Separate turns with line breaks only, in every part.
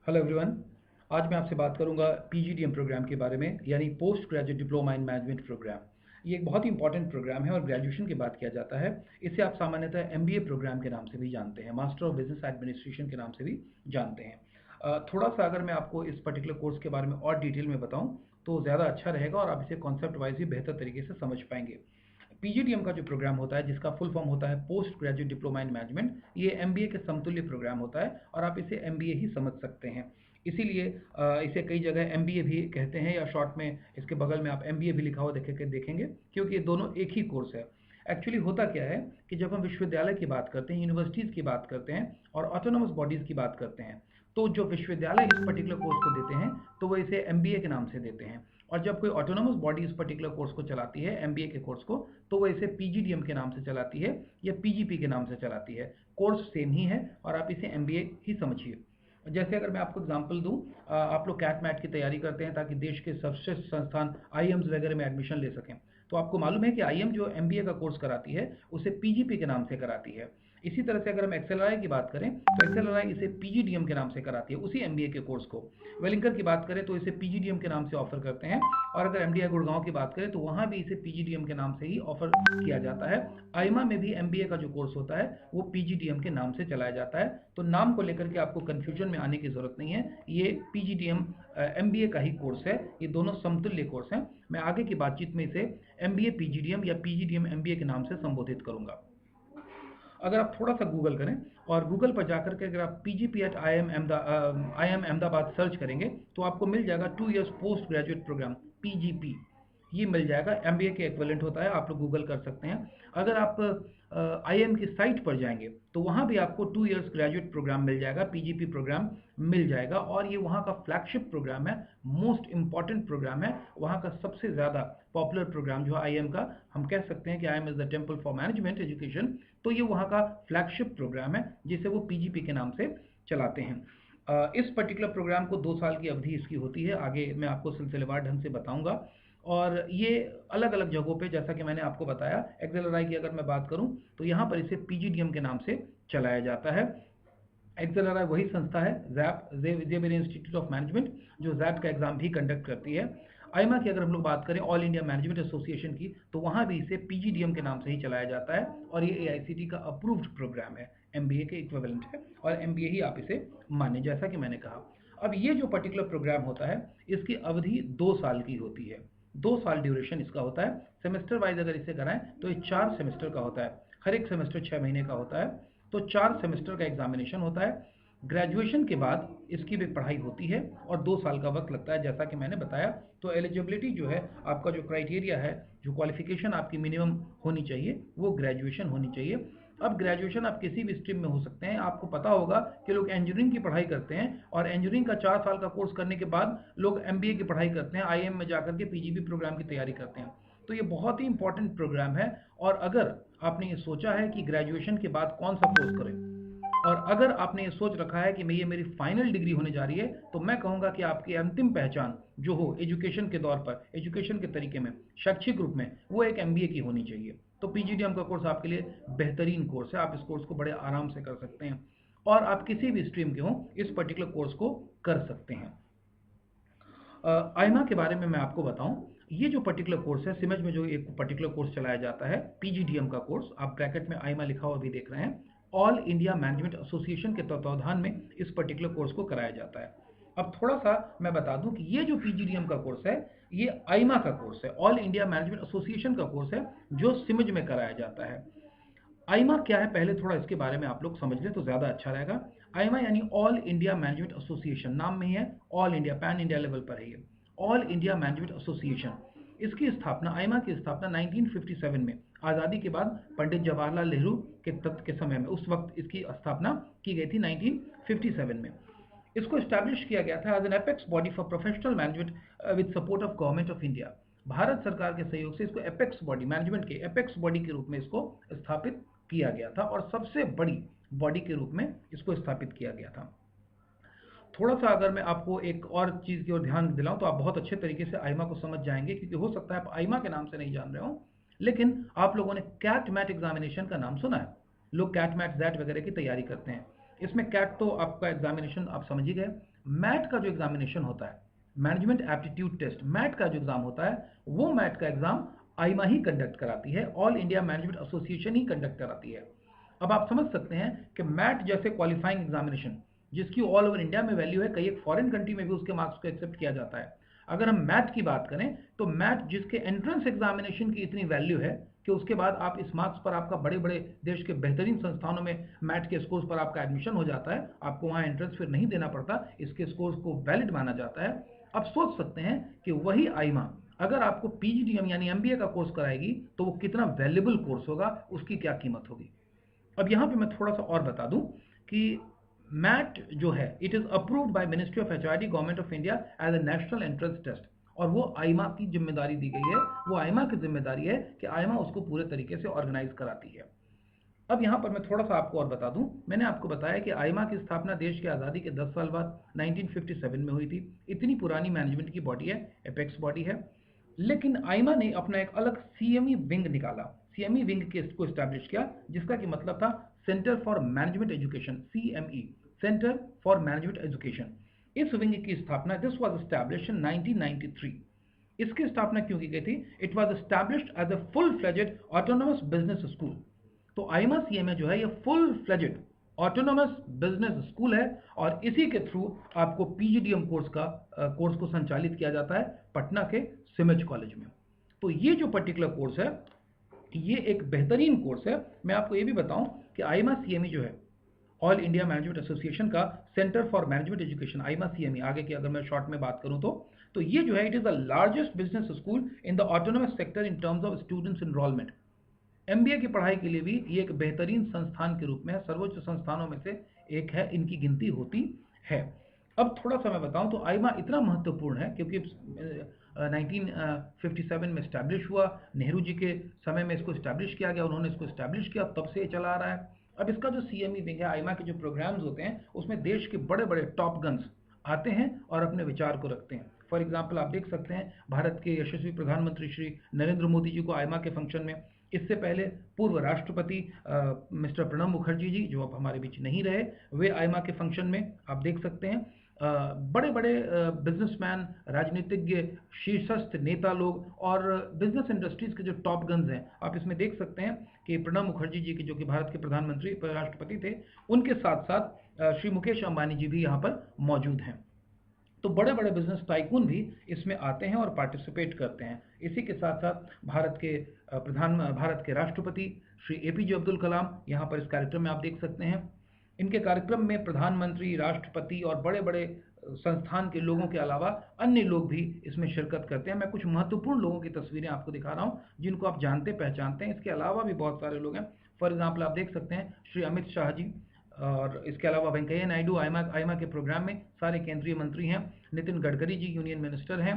Hello everyone. आज मैं आपसे बात करूंगा पीजीडीएम प्रोग्राम के बारे में, यानी post graduate diploma in management programme. ये एक बहुत ही इंपॉर्टेंट प्रोग्राम है और ग्रेजुएशन की बात किया जाता है। इसे आप सामान्यतः एमबीए प्रोग्राम के नाम से भी जानते हैं, मास्टर ऑफ बिजनेस एडमिनिस्ट्रेशन के नाम से भी जानते हैं। थोड़ा सा अगर मैं आपको इस पर्टिकुलर कोर्स के बारे में और डिटेल में बताऊं तो ज़्यादा अच्छा रहेगा और आप इसे कॉन्सेप्ट वाइज भी बेहतर तरीके से समझ पाएंगे। पीजीडीएम का जो प्रोग्राम होता है, जिसका फुल फॉर्म होता है post graduate diploma in management, ये एमबीए के समतुल्य प्रोग्राम होता है और आप इसे एमबीए ही समझ सकते हैं। इसीलिए इसे कई जगह एमबीए भी कहते हैं, या शॉर्ट में इसके बगल में आप एमबीए भी लिखा हुआ देखेंगे, क्योंकि ये दोनों एक ही कोर्स है। एक्चुअली होता क्या है कि जब हम विश्वविद्यालय की बात करते हैं, यूनिवर्सिटीज़ की बात करते हैं और ऑटोनोमस बॉडीज़ की बात करते हैं, तो जो विश्वविद्यालय इस पर्टिकुलर कोर्स को देते हैं तो वो इसे एमबीए के नाम से देते हैं। और जब कोई ऑटोनोमस बॉडी इस पर्टिकुलर कोर्स को चलाती है, एमबीए के कोर्स को, तो वो इसे पीजीडीएम के नाम से चलाती है या पीजीपी के नाम से चलाती है। कोर्स सेम ही है और आप इसे एमबीए ही समझिए। जैसे अगर मैं आपको एग्जांपल दूं, आप लोग कैट मैट की तैयारी करते हैं ताकि देश के सर्वश्रेष्ठ संस्थान आईएम्स वगैरह में एडमिशन ले सकें। तो आपको मालूम है कि आईएम जो एमबीए का कोर्स कराती है उसे पीजीपी के नाम से कराती है। इसी तरह से अगर हम एक्सेलराई की बात करें तो एक्सेलराई इसे पीजीडीएम के नाम से कराती है, उसी एमबीए के कोर्स को। वेलिंकर की बात करें तो इसे पीजीडीएम के नाम से ऑफर करते हैं। और अगर एमडीआई गुड़गांव की बात करें तो वहाँ भी इसे पीजीडीएम के नाम से ही ऑफर किया जाता है। आईमा में भी एमबीए का जो कोर्स होता है वो पीजीडीएम के नाम से चलाया जाता है। तो नाम को लेकर के आपको कन्फ्यूजन में आने की ज़रूरत नहीं है। ये पीजीडीएम एमबीए का ही कोर्स है, ये दोनों समतुल्य कोर्स हैं। मैं आगे की बातचीत में इसे एमबीए पीजीडीएम या पीजीडीएम एमबीए के नाम से संबोधित करूंगा। अगर आप थोड़ा सा गूगल करें और गूगल पर जाकर के अगर आप PGP at I M Ahmedabad search करेंगे तो आपको मिल जाएगा 2 years post graduate programme PGP. ये मिल जाएगा, एमबीए के इक्विवेलेंट होता है, आप लोग गूगल कर सकते हैं। अगर आप आईएम की साइट पर जाएंगे तो वहाँ भी आपको 2 इयर्स ग्रेजुएट प्रोग्राम मिल जाएगा, पीजीपी प्रोग्राम मिल जाएगा। और ये वहाँ का फ्लैगशिप प्रोग्राम है, मोस्ट इंपॉर्टेंट प्रोग्राम है, वहाँ का सबसे ज़्यादा पॉपुलर प्रोग्राम जो आईएम का, हम कह सकते हैं कि IM is the temple for management education. तो ये वहाँ का फ्लैगशिप प्रोग्राम है जिसे वो पीजीपी के नाम से चलाते हैं। इस पर्टिकुलर प्रोग्राम को 2 साल की अवधि इसकी होती है, आगे मैं आपको सिलसिलेवार ढंग से बताऊंगा। और ये अलग अलग जगहों पे, जैसा कि मैंने आपको बताया, एक्सेलराई की अगर मैं बात करूं तो यहाँ पर इसे पीजीडीएम के नाम से चलाया जाता है। एक्सेलराई वही संस्था है, जैप जेवियर इंस्टीट्यूट ऑफ मैनेजमेंट, जो जैप का एग्जाम भी कंडक्ट करती है। आईमा की अगर हम लोग बात करें, ऑल इंडिया मैनेजमेंट एसोसिएशन की, तो वहाँ भी इसे पीजीडीएम के नाम से ही चलाया जाता है और ये एआईसीटी का अप्रूव्ड प्रोग्राम है, एमबीए के इक्विवेलेंट है और एमबीए ही आप इसे माने, जैसा कि मैंने कहा। अब ये जो पर्टिकुलर प्रोग्राम होता है इसकी अवधि 2 साल की होती है, 2 साल ड्यूरेशन इसका होता है। सेमेस्टर वाइज अगर इसे कराएं तो ये 4 सेमेस्टर का होता है, हर एक सेमेस्टर 6 महीने का होता है। तो 4 सेमेस्टर का एग्जामिनेशन होता है। ग्रेजुएशन के बाद इसकी भी पढ़ाई होती है और 2 साल का वक्त लगता है, जैसा कि मैंने बताया। तो एलिजिबिलिटी जो है, आपका जो क्राइटेरिया है, जो क्वालिफिकेशन आपकी मिनिमम होनी चाहिए, वो ग्रेजुएशन होनी चाहिए। अब ग्रेजुएशन आप किसी भी स्ट्रीम में हो सकते हैं। आपको पता होगा कि लोग इंजीनियरिंग की पढ़ाई करते हैं और इंजीनियरिंग का 4 साल का कोर्स करने के बाद लोग एमबीए की पढ़ाई करते हैं, आईएम में जाकर के पीजीपी प्रोग्राम की तैयारी करते हैं। तो ये बहुत ही इंपॉर्टेंट प्रोग्राम है। और अगर आपने ये सोचा है कि ग्रेजुएशन के बाद कौन सा कोर्स करें, और अगर आपने ये सोच रखा है कि ये मेरी फाइनल डिग्री होने जा रही है, तो मैं कहूँगा कि आपकी अंतिम पहचान जो हो एजुकेशन के दौर पर, एजुकेशन के तरीके में, शैक्षिक रूप में, वो एक एमबीए की होनी चाहिए। तो पीजीडीएम का कोर्स आपके लिए बेहतरीन कोर्स है, आप इस कोर्स को बड़े आराम से कर सकते हैं और आप किसी भी स्ट्रीम के हों इस पर्टिकुलर कोर्स को कर सकते हैं। आईमा के बारे में मैं आपको बताऊं, ये जो पर्टिकुलर कोर्स है, सिमज में जो एक पर्टिकुलर कोर्स चलाया जाता है पीजीडीएम का कोर्स, आप ब्रैकेट में आईमा लिखा हुआ भी देख रहे हैं, ऑल इंडिया मैनेजमेंट एसोसिएशन के तत्वावधान में इस पर्टिकुलर कोर्स को कराया जाता है। अब थोड़ा सा मैं बता दूं कि ये जो पीजीडीएम का कोर्स है ये आईमा का कोर्स है, ऑल इंडिया मैनेजमेंट एसोसिएशन का कोर्स है, जो सिमज में कराया जाता है। आईमा क्या है, पहले थोड़ा इसके बारे में आप लोग समझ लें तो ज़्यादा अच्छा रहेगा। आईमा यानी ऑल इंडिया मैनेजमेंट एसोसिएशन, नाम में ही है, all India, pan India level पर है ये, ऑल इंडिया मैनेजमेंट एसोसिएशन। इसकी स्थापना, आईमा की स्थापना 1957 में, आज़ादी के बाद पंडित जवाहरलाल नेहरू के तत्व के समय में, उस वक्त इसकी स्थापना की गई थी 1957 में। इसको इस्टेब्लिश किया गया था as an apex body for professional management with support of government of India. Bharat सरकार के सहयोग से इसको एपेक्स बॉडी, मैनेजमेंट के एपेक्स बॉडी के रूप में इसको स्थापित किया गया था और सबसे बड़ी बॉडी के रूप में इसको स्थापित किया गया था। थोड़ा सा अगर मैं आपको एक और चीज़ की ओर ध्यान दिलाऊं तो आप बहुत अच्छे तरीके से आईमा को समझ जाएंगे, क्योंकि हो सकता है आप आईमा के नाम से नहीं जान रहे हो, लेकिन आप लोगों ने कैट मैट एग्जामिनेशन का नाम सुना है। लोग कैट मैट जैट वगैरह की तैयारी करते हैं। इसमें कैट तो आपका एग्जामिनेशन आप समझ ही गए, मैट का जो एग्जामिनेशन होता है, मैनेजमेंट एप्टीट्यूड टेस्ट, मैट का जो एग्जाम होता है, वो मैट का एग्जाम आईमा ही कंडक्ट कराती है, ऑल इंडिया मैनेजमेंट एसोसिएशन ही कंडक्ट कराती है। अब आप समझ सकते हैं कि मैट जैसे क्वालिफाइंग एग्जामिनेशन जिसकी ऑल ओवर इंडिया में वैल्यू है, कई एक फॉरेन कंट्री में भी उसके मार्क्स को एक्सेप्ट किया जाता है। अगर हम मैथ की बात करें तो मैथ जिसके एंट्रेंस एग्जामिनेशन की इतनी वैल्यू है कि उसके बाद आप इस मार्क्स पर आपका बड़े बड़े देश के बेहतरीन संस्थानों में मैथ के स्कोर्स पर आपका एडमिशन हो जाता है, आपको वहाँ एंट्रेंस फिर नहीं देना पड़ता, इसके स्कोर्स को वैलिड माना जाता है। अब सोच सकते हैं कि वही आईमा अगर आपको पीजीडीएम यानी एमबीए का कोर्स कराएगी तो वो कितना वैल्यूबल कोर्स होगा, उसकी क्या कीमत होगी। अब यहाँ पे मैं थोड़ा सा और बता दूं कि मैट जो है it is approved by ministry of HRD government of India as a national entrance test, और वो आईमा की जिम्मेदारी दी गई है, वो आईमा की जिम्मेदारी है कि आईमा उसको पूरे तरीके से ऑर्गेनाइज कराती है। अब यहाँ पर मैं थोड़ा सा आपको और बता दूं, मैंने आपको बताया कि आईमा की स्थापना देश की आज़ादी के 10 साल बाद 1957 में हुई थी। इतनी पुरानी मैनेजमेंट की बॉडी है, एपेक्स बॉडी है, लेकिन आईमा ने अपना एक अलग सीएमई विंग निकाला, सीएमई विंग के इसको स्टैब्लिश किया, जिसका कि मतलब था centre for management education, CME, centre for management education. इस विंग की स्थापना, दिस वाज एस्टैब्लिश्ड इन 1993। इसकी स्थापना क्यों की गई थी? It was established as a full fledged autonomous business school. तो आईमा सीएमए जो है ये full fledged autonomous business school है, और इसी के थ्रू आपको पीजीडीएम कोर्स को संचालित किया जाता है पटना के सिमेज कॉलेज में। तो ये जो पर्टिकुलर कोर्स है ये एक बेहतरीन कोर्स है। मैं आपको ये भी बताऊं कि आईमा सीएमई जो है ऑल इंडिया मैनेजमेंट एसोसिएशन का centre for management education, AIMA CME आगे की अगर मैं शॉर्ट में बात करूं तो ये जो है it is the largest business school in the autonomous sector in terms of students enrolment. MBA की पढ़ाई के लिए भी ये एक बेहतरीन संस्थान के रूप में सर्वोच्च संस्थानों में से एक है, इनकी गिनती होती है। अब थोड़ा सा मैं बताऊं तो आईमा इतना महत्वपूर्ण है क्योंकि 1957 में इस्टेब्लिश हुआ, नेहरू जी के समय में इसको इस्टेब्लिश किया गया, उन्होंने इसको इस्टेब्लिश किया, तब से ये चला आ रहा है। अब इसका जो सीएमई विंग है, आईमा के जो प्रोग्राम्स होते हैं उसमें देश के बड़े बड़े टॉप गन्स आते हैं और अपने विचार को रखते हैं। फॉर एग्जाम्पल आप देख सकते हैं भारत के यशस्वी प्रधानमंत्री श्री नरेंद्र मोदी जी को आईमा के फंक्शन में, इससे पहले पूर्व राष्ट्रपति मिस्टर प्रणब मुखर्जी जी जो अब हमारे बीच नहीं रहे, वे आईमा के फंक्शन में आप देख सकते हैं। बड़े बड़े बिजनेसमैन, राजनीतिज्ञ, शीर्षस्थ नेता लोग और बिजनेस इंडस्ट्रीज के जो टॉप गन्स हैं, आप इसमें देख सकते हैं कि प्रणब मुखर्जी जी की जो कि भारत के प्रधानमंत्री राष्ट्रपति थे, उनके साथ साथ श्री मुकेश अंबानी जी भी यहाँ पर मौजूद हैं। तो बड़े बड़े बिजनेस टाइकून भी इसमें आते हैं और पार्टिसिपेट करते हैं। इसी के साथ साथ भारत के राष्ट्रपति श्री एपीजे अब्दुल कलाम यहाँ पर इस कार्यक्रम में आप देख सकते हैं। इनके कार्यक्रम में प्रधानमंत्री, राष्ट्रपति और बड़े बड़े संस्थान के लोगों के अलावा अन्य लोग भी इसमें शिरकत करते हैं। मैं कुछ महत्वपूर्ण लोगों की तस्वीरें आपको दिखा रहा हूँ जिनको आप जानते पहचानते हैं, इसके अलावा भी बहुत सारे लोग हैं। फॉर एग्जाम्पल आप देख सकते हैं श्री अमित शाह जी, और इसके अलावा वेंकैया नायडू आईमा के प्रोग्राम में सारे केंद्रीय मंत्री हैं। नितिन गडकरी जी यूनियन मिनिस्टर हैं।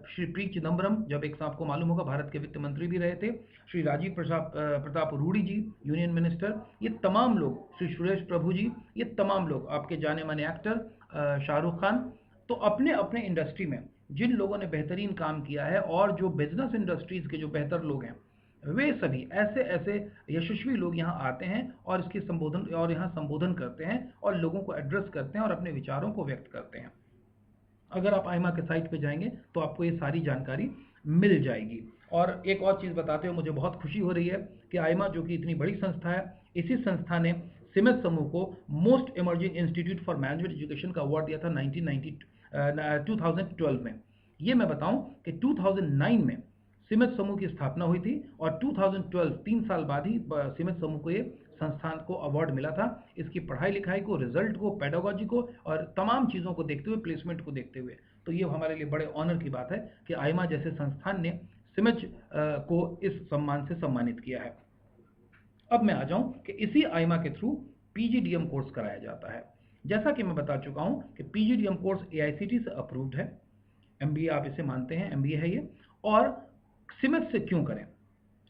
श्री पी चिदम्बरम, जब एक आपको मालूम होगा भारत के वित्त मंत्री भी रहे थे। श्री राजीव प्रताप रूडी जी यूनियन मिनिस्टर। ये तमाम लोग, श्री सुरेश प्रभु जी, ये तमाम लोग आपके जाने माने एक्टर शाहरुख खान। तो अपने अपने इंडस्ट्री में जिन लोगों ने बेहतरीन काम किया है और जो बिजनेस इंडस्ट्रीज के जो बेहतर लोग हैं, वे सभी ऐसे ऐसे यशस्वी लोग यहाँ आते हैं और इसके यहाँ संबोधन करते हैं और लोगों को एड्रेस करते हैं और अपने विचारों को व्यक्त करते हैं। अगर आप आईमा के साइट पे जाएंगे तो आपको ये सारी जानकारी मिल जाएगी। और एक और चीज़ बताते हुए मुझे बहुत खुशी हो रही है कि आईमा जो कि इतनी बड़ी संस्था है, इसी संस्था ने सिमेज समूह को most emerging institute for management education का अवार्ड दिया था 2012 में। ये मैं बताऊं कि 2009 में सिमेज समूह की स्थापना हुई थी और 2012 3 साल बाद ही सिमेज समूह को ये संस्थान को अवार्ड मिला था, इसकी पढ़ाई लिखाई को, रिजल्ट को, पेडागोजी को और तमाम चीज़ों को देखते हुए, प्लेसमेंट को देखते हुए। तो ये हमारे लिए बड़े ऑनर की बात है कि आईमा जैसे संस्थान ने सिमेज को इस सम्मान से सम्मानित किया है। अब मैं आ जाऊं कि इसी आईमा के थ्रू पीजीडीएम कोर्स कराया जाता है। जैसा कि मैं बता चुका हूं कि पीजीडीएम कोर्स एआईसीटी से अप्रूव्ड है, एमबीए आप इसे मानते हैं, एमबीए है ये। और सिमेज से क्यों करें?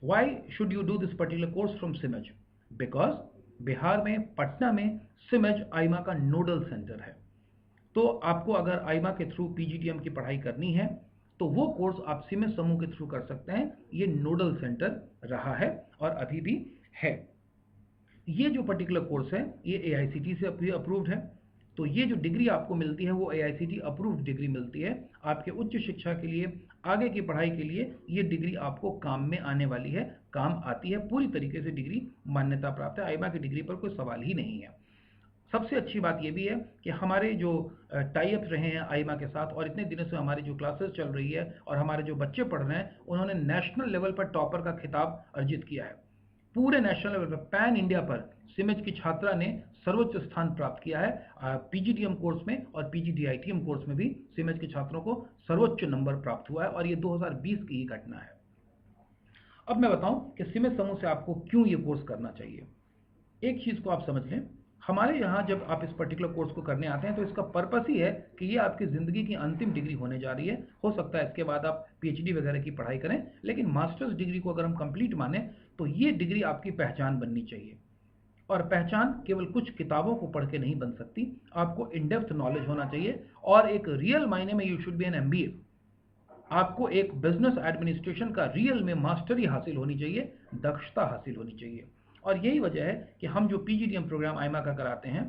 Why should you do this particular course from CIMAGE? Because Bihar में, पटना में सिमेज आईमा का नोडल सेंटर है। तो आपको अगर आईमा के थ्रू पीजीडीएम की पढ़ाई करनी है तो वो कोर्स आप सिमेज समूह के थ्रू कर सकते हैं। ये नोडल सेंटर रहा है और अभी भी है। ये जो पर्टिकुलर कोर्स है ये एआईसीटी से अप्रूव्ड है। तो ये जो डिग्री आपको मिलती है वो AICTE अप्रूव्ड डिग्री मिलती है आपके उच्च शिक्षा के लिए, आगे की पढ़ाई के लिए। ये डिग्री आपको काम में आने वाली है, काम आती है, पूरी तरीके से डिग्री मान्यता प्राप्त है। आईमा की डिग्री पर कोई सवाल ही नहीं है। सबसे अच्छी बात ये भी है कि हमारे जो टाई अप रहे हैं आईमा के साथ, और इतने दिनों से हमारी जो क्लासेस चल रही है और हमारे जो बच्चे पढ़ रहे हैं, उन्होंने नेशनल लेवल पर टॉपर का खिताब अर्जित किया है। पूरे नेशनल लेवल पर, पैन इंडिया पर सिमेज की छात्रा ने सर्वोच्च स्थान प्राप्त किया है। PGDM कोर्स में और PGDITM कोर्स में भी सिमेज के छात्रों को सर्वोच्च नंबर प्राप्त हुआ है, और ये 2020 की ही घटना है। अब मैं बताऊं कि सिमेज समूह से आपको क्यों ये कोर्स करना चाहिए। एक चीज़ को आप समझ लें, हमारे यहाँ जब आप इस पर्टिकुलर कोर्स को करने आते हैं तो इसका पर्पस ही है कि ये आपकी ज़िंदगी की अंतिम डिग्री होने जा रही है। हो सकता है इसके बाद आप PhD वगैरह की पढ़ाई करें, लेकिन मास्टर्स डिग्री को अगर हम कंप्लीट माने तो ये डिग्री आपकी पहचान बननी चाहिए। और पहचान केवल कुछ किताबों को पढ़ के नहीं बन सकती, आपको इन डेप्थ नॉलेज होना चाहिए, और एक रियल मायने में you should be an MBA। आपको एक बिजनेस एडमिनिस्ट्रेशन का रियल में मास्टरी हासिल होनी चाहिए, दक्षता हासिल होनी चाहिए। और यही वजह है कि हम जो PGDM प्रोग्राम आईमा का कराते हैं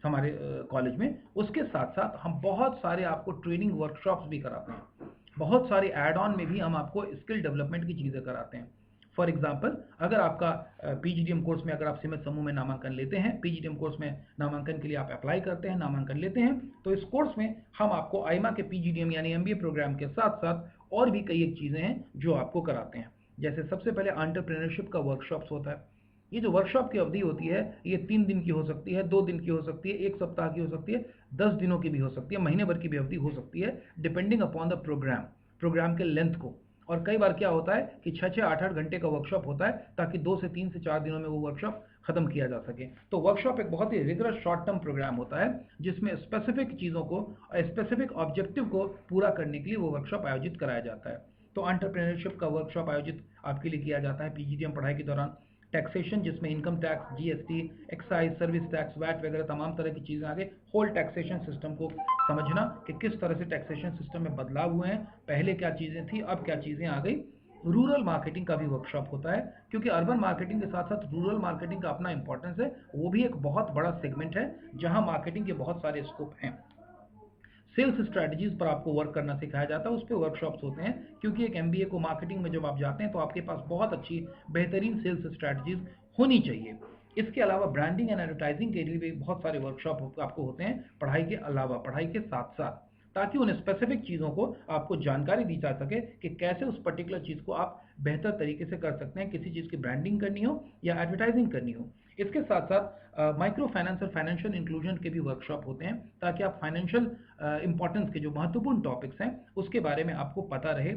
हमारे कॉलेज में, उसके साथ साथ हम बहुत सारे आपको ट्रेनिंग वर्कशॉप्स भी कराते हैं। बहुत सारे एड ऑन में भी हम आपको स्किल डेवलपमेंट की चीज़ें कराते हैं। फॉर एग्जाम्पल, अगर आपका PGDM कोर्स में, अगर आप सिमेज समूह में नामांकन लेते हैं, PGDM कोर्स में नामांकन के लिए आप अप्लाई करते हैं, नामांकन लेते हैं, तो इस कोर्स में हम आपको आईमा के PGDM यानी MBA प्रोग्राम के साथ साथ और भी कई एक चीज़ें हैं जो आपको कराते हैं। जैसे सबसे पहले एंटरप्रेन्योरशिप का वर्कशॉप्स होता है। ये जो वर्कशॉप की अवधि होती है, ये 3 दिन की हो सकती है, 2 दिन की हो सकती है, 1 सप्ताह की हो सकती है, 10 दिनों की भी हो सकती है, महीने भर की भी अवधि हो सकती है, डिपेंडिंग अपॉन द प्रोग्राम के लेंथ को। और कई बार क्या होता है कि 6-6, 8-8 घंटे का वर्कशॉप होता है, ताकि 2 से 3 से 4 दिनों में वो वर्कशॉप खत्म किया जा सके। तो वर्कशॉप एक बहुत ही रिगरस शॉर्ट टर्म प्रोग्राम होता है, जिसमें स्पेसिफिक चीज़ों को, स्पेसिफिक ऑब्जेक्टिव को पूरा करने के लिए वो वर्कशॉप आयोजित कराया जाता है। तो एंटरप्रेन्योरशिप का वर्कशॉप आयोजित आपके लिए किया जाता है PGDM पढ़ाई के दौरान। टैक्सेशन, जिसमें income tax, GST, excise, service tax, VAT वगैरह तमाम तरह की चीज़ें आ गई। होल टैक्सेशन सिस्टम को समझना कि किस तरह से टैक्सेशन सिस्टम में बदलाव हुए हैं, पहले क्या चीज़ें थी, अब क्या चीज़ें आ गई। रूरल मार्केटिंग का भी वर्कशॉप होता है, क्योंकि अर्बन मार्केटिंग के साथ साथ रूरल मार्केटिंग का अपना इंपॉर्टेंस है। वो भी एक बहुत बड़ा सेगमेंट है जहां मार्केटिंग के बहुत सारे स्कोप हैं। सेल्स स्ट्रैटेजीज पर आपको वर्क करना सिखाया जाता है, उस पर वर्कशॉप्स होते हैं, क्योंकि एक MBA को मार्केटिंग में जब आप जाते हैं तो आपके पास बहुत अच्छी बेहतरीन सेल्स स्ट्रैटेजीज होनी चाहिए। इसके अलावा ब्रांडिंग एंड एडवर्टाइजिंग के लिए भी बहुत सारे वर्कशॉप आपको होते हैं, पढ़ाई के अलावा, पढ़ाई के साथ साथ, ताकि उन स्पेसिफिक चीज़ों को आपको जानकारी दी जा सके कि कैसे उस पर्टिकुलर चीज़ को आप बेहतर तरीके से कर सकते हैं, किसी चीज़ की ब्रांडिंग करनी हो या एडवर्टाइजिंग करनी हो। इसके साथ साथ माइक्रो फाइनेंस और फाइनेंशियल इंक्लूजन के भी वर्कशॉप होते हैं, ताकि आप फाइनेंशियल इंपॉर्टेंस के जो महत्वपूर्ण टॉपिक्स हैं उसके बारे में आपको पता रहे।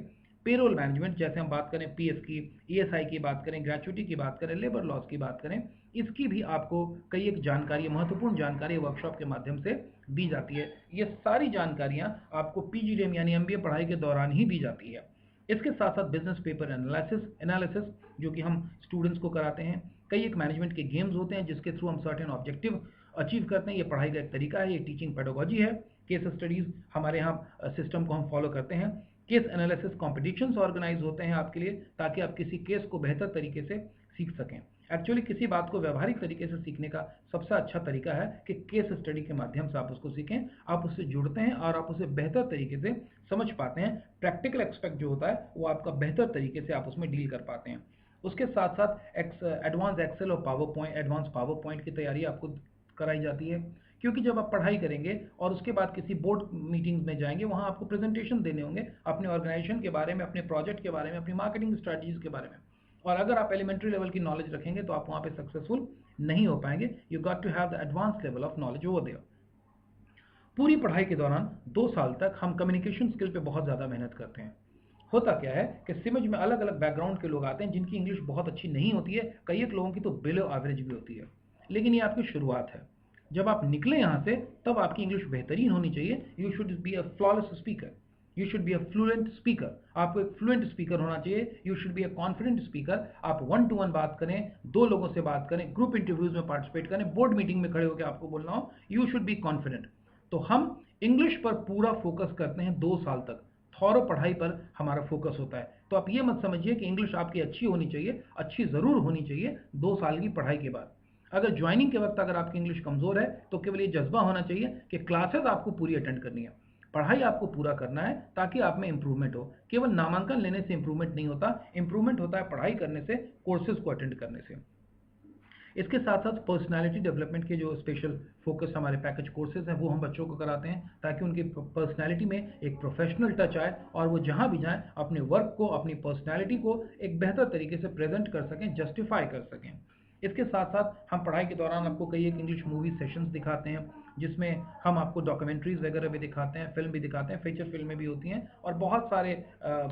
पेरोल मैनेजमेंट, जैसे हम बात करें PF की, ESI की बात करें, ग्रेचुइटी की बात करें, लेबर लॉस की बात करें, इसकी भी आपको कई एक जानकारी, महत्वपूर्ण जानकारी वर्कशॉप के माध्यम से दी जाती है। ये सारी जानकारियाँ आपको PGDM यानी MBA पढ़ाई के दौरान ही दी जाती है। इसके साथ साथ बिजनेस पेपर एनालिसिस जो कि हम स्टूडेंट्स को कराते हैं। कई एक मैनेजमेंट के गेम्स होते हैं जिसके थ्रू हम सर्टेन ऑब्जेक्टिव अचीव करते हैं। ये पढ़ाई का एक तरीका है, ये टीचिंग पेडागोजी है। केस स्टडीज़ हमारे यहाँ सिस्टम को हम फॉलो करते हैं। केस एनालिसिस कॉम्पिटिशन्स ऑर्गेनाइज होते हैं आपके लिए, ताकि आप किसी केस को बेहतर तरीके से सीख सकें। एक्चुअली किसी बात को व्यवहारिक तरीके से सीखने का सबसे अच्छा तरीका है कि केस स्टडी के माध्यम से आप उसको सीखें, आप उससे जुड़ते हैं और आप उसे बेहतर तरीके से समझ पाते हैं। प्रैक्टिकल एस्पेक्ट जो होता है वो आपका बेहतर तरीके से आप उसमें डील कर पाते हैं। उसके साथ साथ एडवांस एक्सेल और एडवांस पावर पॉइंट की तैयारी आपको कराई जाती है, क्योंकि जब आप पढ़ाई करेंगे और उसके बाद किसी बोर्ड मीटिंग्स में जाएंगे, वहाँ आपको प्रेजेंटेशन देने होंगे अपने ऑर्गेनाइजेशन के बारे में, अपने प्रोजेक्ट के बारे में, अपनी मार्केटिंग स्ट्रैटेजीज के बारे में। और अगर आप एलिमेंट्री लेवल की नॉलेज रखेंगे तो आप वहाँ पे सक्सेसफुल नहीं हो पाएंगे। You got to have the advance level of knowledge over there. पूरी पढ़ाई के दौरान 2 साल तक हम कम्युनिकेशन स्किल पे बहुत ज़्यादा मेहनत करते हैं। होता क्या है कि सिमज में अलग अलग बैकग्राउंड के लोग आते हैं जिनकी इंग्लिश बहुत अच्छी नहीं होती है, कई एक लोगों की तो बिलो एवरेज भी होती है, लेकिन ये आपकी शुरुआत है। जब आप निकले यहाँ से तब आपकी इंग्लिश बेहतरीन होनी चाहिए। You should be a flawless speaker, you should be a fluent speaker. आपको एक फ्लुएंट स्पीकर होना चाहिए। You should be a confident speaker. आप 1 to 1 बात करें, 2 लोगों से बात करें, ग्रुप इंटरव्यूज में पार्टिसिपेट करें, बोर्ड मीटिंग में खड़े होकर आपको बोलना हो, यू शुड बी कॉन्फिडेंट। तो हम इंग्लिश पर पूरा फोकस करते हैं 2 साल तक। थॉरो पढ़ाई पर हमारा फोकस होता है। तो आप ये मत समझिए कि इंग्लिश आपकी अच्छी होनी चाहिए, अच्छी ज़रूर होनी चाहिए 2 साल की पढ़ाई के बाद। अगर ज्वाइनिंग के वक्त अगर आपकी इंग्लिश कमज़ोर है तो केवल ये जज्बा होना चाहिए कि क्लासेस आपको पूरी अटेंड करनी है, पढ़ाई आपको पूरा करना है ताकि आप में इंप्रूवमेंट हो। केवल नामांकन लेने से इंप्रूवमेंट नहीं होता, इंप्रूवमेंट होता है पढ़ाई करने से, कोर्सेज को अटेंड करने से। इसके साथ साथ पर्सनालिटी डेवलपमेंट के जो स्पेशल फोकस हमारे पैकेज कोर्सेज हैं वो हम बच्चों को कराते हैं ताकि उनकी पर्सनालिटी में एक प्रोफेशनल टच आए और वो जहाँ भी जाएं अपने वर्क को, अपनी पर्सनालिटी को एक बेहतर तरीके से प्रेजेंट कर सकें, जस्टिफाई कर सकें। इसके साथ साथ हम पढ़ाई के दौरान आपको कई एक इंग्लिश मूवी सेशंस दिखाते हैं जिसमें हम आपको डॉक्यूमेंट्रीज वगैरह भी दिखाते हैं, फिल्म भी दिखाते हैं, फीचर फिल्में भी होती हैं और बहुत सारे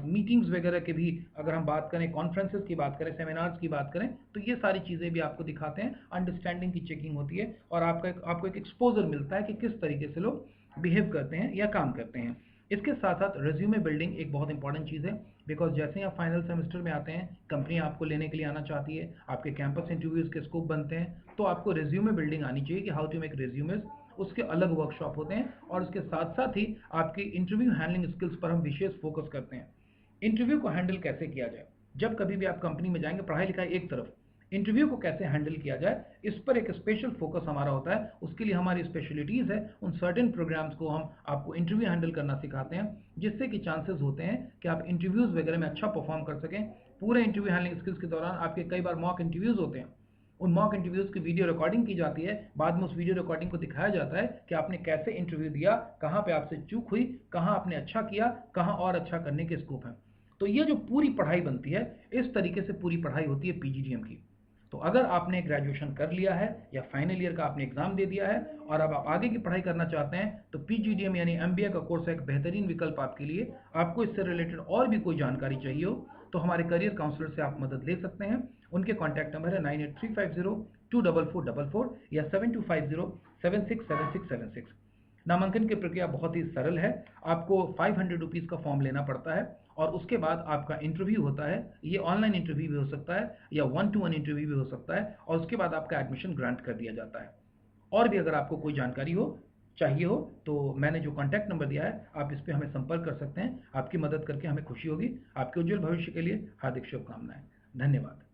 मीटिंग्स वगैरह के भी अगर हम बात करें, कॉन्फ्रेंसेस की बात करें, सेमिनार्स की बात करें तो ये सारी चीज़ें भी आपको दिखाते हैं। अंडरस्टैंडिंग की चेकिंग होती है और आपको एक एक्सपोजर मिलता है कि किस तरीके से लोग बिहेव करते हैं या काम करते हैं। इसके साथ साथ रेज्यूमे बिल्डिंग एक बहुत इंपॉर्टेंट चीज़ है, बिकॉज जैसे ही आप फाइनल सेमेस्टर में आते हैं, कंपनी आपको लेने के लिए आना चाहती है, आपके कैंपस इंटरव्यूज़ के स्कोप बनते हैं, तो आपको रेज्यूमे बिल्डिंग आनी चाहिए कि हाउ टू मेक रेज्यूमेज। उसके अलग वर्कशॉप होते हैं और उसके साथ साथ ही आपकी इंटरव्यू हैंडलिंग स्किल्स पर हम विशेष फोकस करते हैं। इंटरव्यू को हैंडल कैसे किया जाए, जब कभी भी आप कंपनी में जाएंगे, पढ़ाई लिखाई एक तरफ, इंटरव्यू को कैसे हैंडल किया जाए इस पर एक स्पेशल फोकस हमारा होता है। उसके लिए हमारी स्पेशलिटीज़ है, उन सर्टेन प्रोग्राम्स को हम आपको इंटरव्यू हैंडल करना सिखाते हैं जिससे कि चांसेस होते हैं कि आप इंटरव्यूज़ वगैरह में अच्छा परफॉर्म कर सकें। पूरे इंटरव्यू हैंडलिंग स्किल्स के दौरान आपके कई बार मॉक इंटरव्यूज़ होते हैं, उन मॉक इंटरव्यूज़ की वीडियो रिकॉर्डिंग की जाती है, बाद में उस वीडियो रिकॉर्डिंग को दिखाया जाता है कि आपने कैसे इंटरव्यू दिया, कहाँ पे आपसे चूक हुई, कहाँ आपने अच्छा किया, कहाँ और अच्छा करने के स्कोप हैं। तो ये जो पूरी पढ़ाई बनती है, इस तरीके से पूरी पढ़ाई होती है पीजीडीएम की। तो अगर आपने ग्रेजुएशन कर लिया है या फाइनल ईयर का आपने एग्जाम दे दिया है और अब आप आगे की पढ़ाई करना चाहते हैं तो पीजीडीएम यानी एमबीए का कोर्स है एक बेहतरीन विकल्प आपके लिए। आपको इससे रिलेटेड और भी कोई जानकारी चाहिए हो तो हमारे करियर काउंसलर से आप मदद ले सकते हैं। उनके कॉन्टैक्ट नंबर है 9835024444 या 7250767676। नामांकन की प्रक्रिया बहुत ही सरल है। आपको 500 रुपीज़ का फॉर्म लेना पड़ता है और उसके बाद आपका इंटरव्यू होता है। ये ऑनलाइन इंटरव्यू भी हो सकता है या 1-to-1 इंटरव्यू भी हो सकता है और उसके बाद आपका एडमिशन ग्रांट कर दिया जाता है। और भी अगर आपको कोई जानकारी हो, चाहिए हो, तो मैंने जो कॉन्टैक्ट नंबर दिया है आप इस पे हमें संपर्क कर सकते हैं। आपकी मदद करके हमें खुशी होगी। आपके उज्जवल भविष्य के लिए हार्दिक शुभकामनाएं। धन्यवाद।